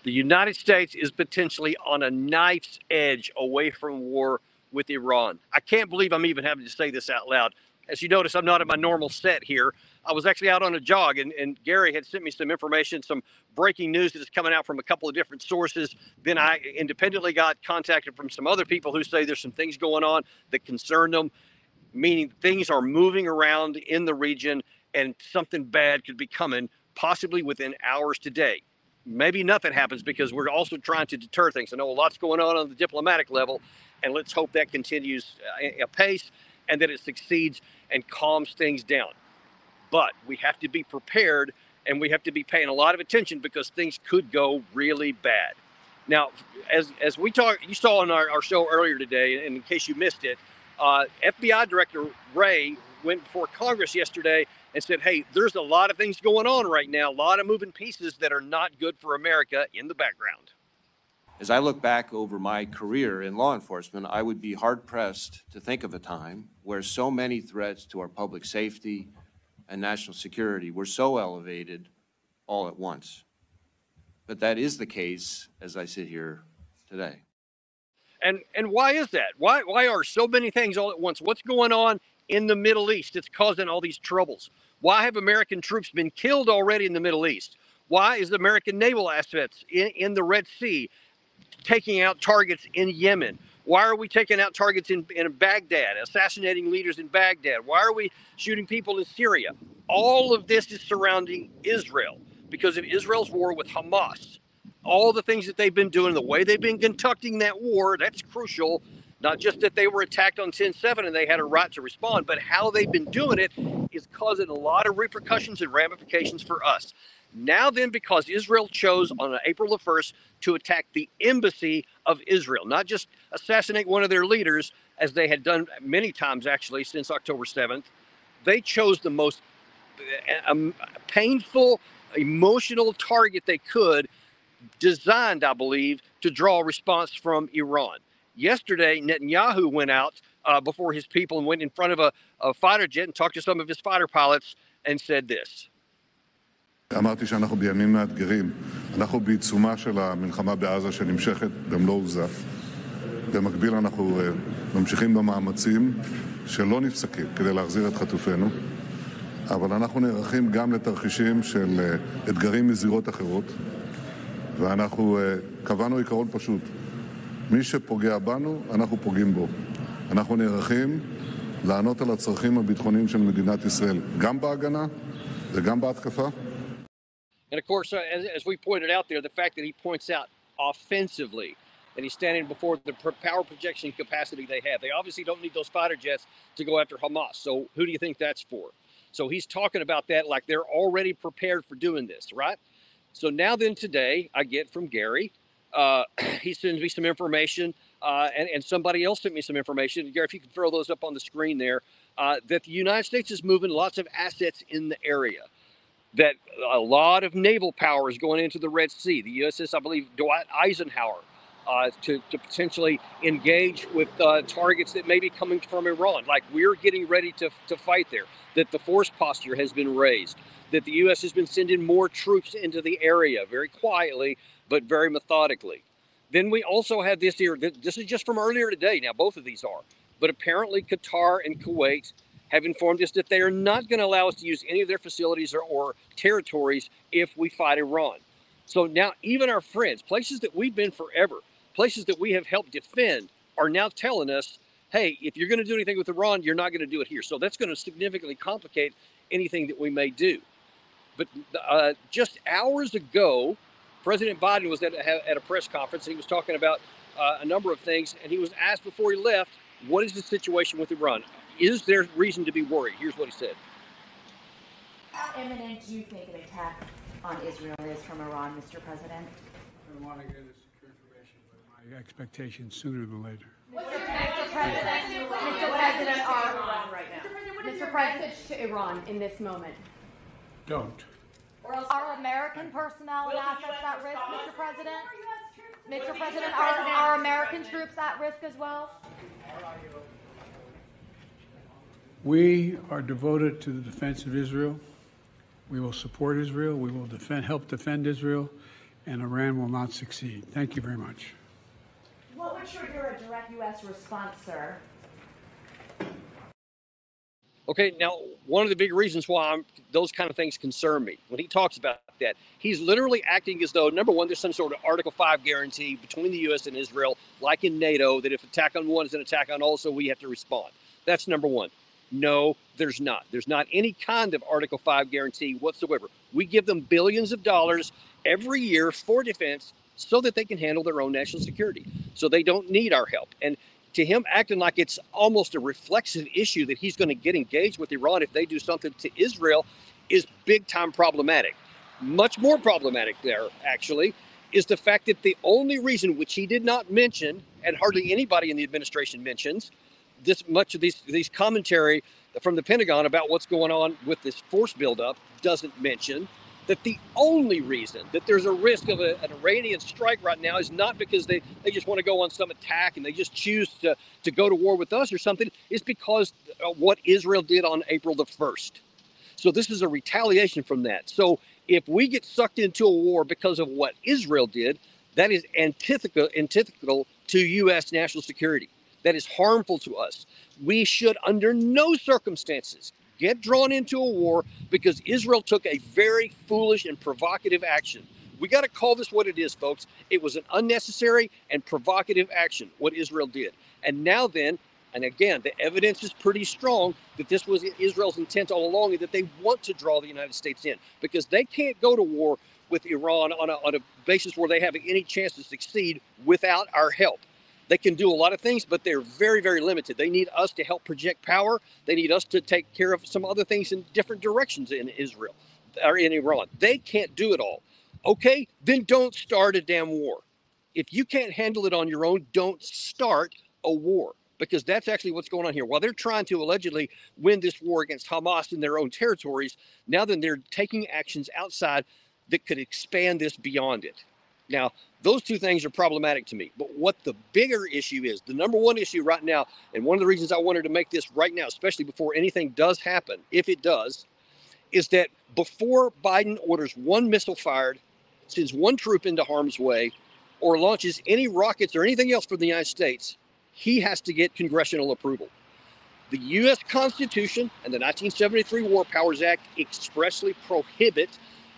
The United States is potentially on a knife's edge away from war with Iran. I can't believe I'm even having to say this out loud. As you notice, I'm not at my normal set here. I was actually out on a jog, and Gary had sent me some information, some breaking news that is coming out from a couple of different sources. Then I independently got contacted from some other people who say there's some things going on that concern them, meaning things are moving around in the region and something bad could be coming, possibly within hours today. Maybe nothing happens because we're also trying to deter things. I know a lot's going on the diplomatic level, and let's hope that continues apace and that it succeeds and calms things down. But we have to be prepared, and we have to be paying a lot of attention because things could go really bad. Now, as we talked, you saw on our show earlier today, and in case you missed it, FBI Director Wray went before Congress yesterday and said, hey, there's a lot of things going on right now, a lot of moving pieces that are not good for America in the background. As I look back over my career in law enforcement, I would be hard-pressed to think of a time where so many threats to our public safety and national security were so elevated all at once. But that is the case as I sit here today. And why is that? Why are so many things all at once? What's going on in the Middle East that's causing all these troubles? Why have American troops been killed already in the Middle East? Why is the American naval assets in the Red Sea taking out targets in Yemen? Why are we taking out targets in Baghdad, assassinating leaders in Baghdad? Why are we shooting people in Syria? All of this is surrounding Israel because of Israel's war with Hamas. All the things that they've been doing, the way they've been conducting that war, that's crucial. Not just that they were attacked on 10/7 and they had a right to respond, but how they've been doing it is causing a lot of repercussions and ramifications for us. Now then, because Israel chose on April the 1st to attack the embassy of Israel, not just assassinate one of their leaders, as they had done many times actually since October 7th, they chose the most painful, emotional target they could, designed, I believe, to draw a response from Iran. Yesterday, Netanyahu went out before his people and went in front of a fighter jet and talked to some of his fighter pilots and said this. אמרתי שאנחנו בימים מאתגרים. אנחנו בעיצומה של המלחמה בעזה שנמשכת במלוא עוזה. במקביל אנחנו ממשיכים במאמצים שלא נפסקים כדי להחזיר את חטופינו. אבל אנחנו נערכים גם לתרחישים של אתגרים מזירות אחרות. ואנחנו קבענו עיקרון פשוט. מי שפוגע בנו, אנחנו פוגעים בו. אנחנו נערכים לענות על הצרכים הביטחוניים של מדינת ישראל, גם בהגנה וגם בהתקפה. And of course, as we pointed out there, the fact that he points out offensively, and he's standing before the power projection capacity they have. They obviously don't need those fighter jets to go after Hamas. So who do you think that's for? So he's talking about that like they're already prepared for doing this, right? So now then today, I get from Gary, he sends me some information, and somebody else sent me some information. Gary, if you can throw those up on the screen there, that the United States is moving lots of assets in the area. That a lot of naval power is going into the Red Sea. The USS, I believe, Dwight Eisenhower, to potentially engage with targets that may be coming from Iran. Like we're getting ready to fight there. That the force posture has been raised. That the U.S. has been sending more troops into the area very quietly, but very methodically. Then we also have this here. This is just from earlier today. Now, both of these are. But apparently Qatar and Kuwait have informed us that they are not going to allow us to use any of their facilities or territories if we fight Iran. So now even our friends, places that we've been forever, places that we have helped defend, are now telling us, hey, if you're going to do anything with Iran, you're not going to do it here. So that's going to significantly complicate anything that we may do. But just hours ago, President Biden was at a press conference, and he was talking about a number of things, and he was asked before he left, what is the situation with Iran? Is there reason to be worried? Here's what he said. How imminent do you think an attack on Israel is from Iran, Mr. President? I want to get a secure information, but my expectation sooner than later. Mr. President, Mr. President, to Iran in this moment. Don't. Are American personnel and assets at risk, Mr. President? Mr. President, are American troops at risk as well? We are devoted to the defense of Israel. We will support Israel. We will help defend Israel. and Iran will not succeed. Thank you very much. What would trigger a direct U.S. response, sir? Okay, now, one of the big reasons why those kind of things concern me, when he talks about that, he's literally acting as though, number one, there's some sort of Article 5 guarantee between the U.S. and Israel, like in NATO, that if attack on one is an attack on all, so we have to respond. That's number one. No, there's not. There's not any kind of Article 5 guarantee whatsoever. We give them billions of dollars every year for defense so that they can handle their own national security. So they don't need our help. And to him acting like it's almost a reflexive issue that he's going to get engaged with Iran if they do something to Israel is big time problematic. Much more problematic there, actually, is the fact that the only reason, which he did not mention, and hardly anybody in the administration mentions, this much of these commentary from the Pentagon about what's going on with this force buildup doesn't mention that the only reason that there's a risk of an Iranian strike right now is not because they just want to go on some attack and they just choose to go to war with us or something. It's because what Israel did on April the 1st. So this is a retaliation from that. So if we get sucked into a war because of what Israel did, that is antithetical to U.S. national security. That is harmful to us. We should, under no circumstances, get drawn into a war because Israel took a very foolish and provocative action. We got to call this what it is, folks. It was an unnecessary and provocative action, what Israel did. And now then, and again, the evidence is pretty strong that this was Israel's intent all along and that they want to draw the United States in because they can't go to war with Iran on a basis where they have any chance to succeed without our help. They can do a lot of things, but they're very, very limited. They need us to help project power. They need us to take care of some other things in different directions in Israel or in Iran. They can't do it all. Okay, then don't start a damn war. If you can't handle it on your own, don't start a war because that's actually what's going on here. While they're trying to allegedly win this war against Hamas in their own territories, now then they're taking actions outside that could expand this beyond it. Now, those two things are problematic to me. But what the bigger issue is, the number one issue right now, and one of the reasons I wanted to make this right now, especially before anything does happen, if it does, is that before Biden orders one missile fired, sends one troop into harm's way, or launches any rockets or anything else from the United States, he has to get congressional approval. The U.S. Constitution and the 1973 War Powers Act expressly prohibit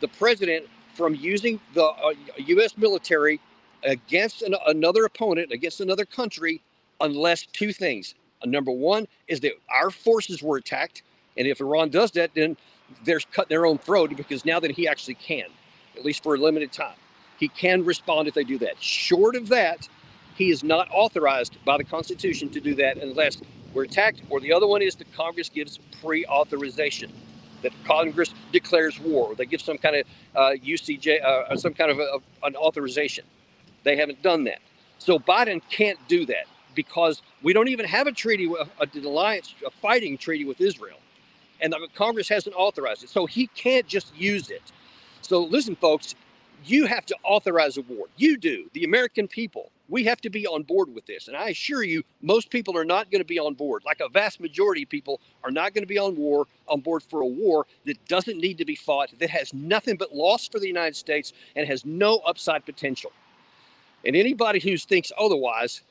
the president from using the U.S. military against another opponent, against another country, unless two things. Number one is that our forces were attacked. And if Iran does that, then they're cutting their own throat because now that he actually can, at least for a limited time. He can respond if they do that. Short of that, he is not authorized by the Constitution to do that unless we're attacked, or the other one is that Congress gives pre-authorization, that Congress declares war, or they give some kind of UCJ, some kind of an authorization. They haven't done that. So Biden can't do that because we don't even have a treaty, an alliance, a fighting treaty with Israel. And the Congress hasn't authorized it. So he can't just use it. So listen, folks, you have to authorize a war. You do, the American people. We have to be on board with this. And I assure you, most people are not going to be on board. Like a vast majority of people are not going to be on board for a war that doesn't need to be fought, that has nothing but loss for the United States and has no upside potential. And anybody who thinks otherwise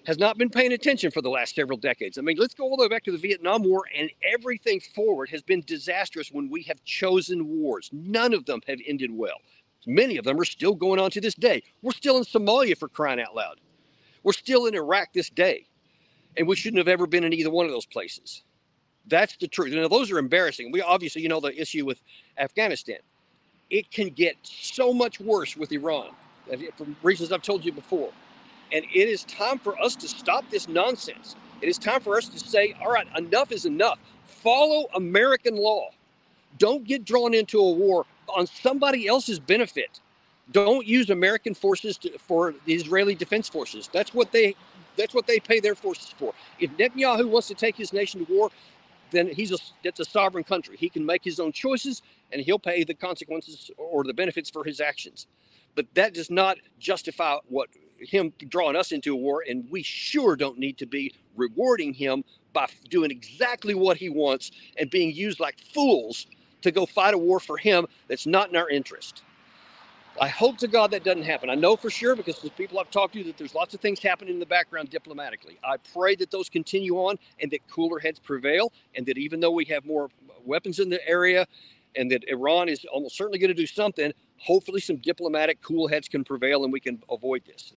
has not been paying attention for the last several decades. I mean, let's go all the way back to the Vietnam War, and everything forward has been disastrous when we have chosen wars. None of them have ended well. Many of them are still going on to this day. We're still in Somalia, for crying out loud. We're still in Iraq this day. And we shouldn't have ever been in either one of those places. That's the truth. Now, those are embarrassing. We obviously, you know, the issue with Afghanistan. It can get so much worse with Iran, for reasons I've told you before. And it is time for us to stop this nonsense. It is time for us to say, all right, enough is enough. Follow American law. Don't get drawn into a war on somebody else's benefit. Don't use American forces for the Israeli Defense Forces. That's what they pay their forces for. If Netanyahu wants to take his nation to war, then it's a sovereign country. He can make his own choices and he'll pay the consequences or the benefits for his actions. But that does not justify him drawing us into a war, and we sure don't need to be rewarding him by doing exactly what he wants and being used like fools to go fight a war for him that's not in our interest. I hope to God that doesn't happen. I know for sure because the people I've talked to that there's lots of things happening in the background diplomatically. I pray that those continue on and that cooler heads prevail, and that even though we have more weapons in the area and that Iran is almost certainly going to do something, hopefully some diplomatic cool heads can prevail and we can avoid this.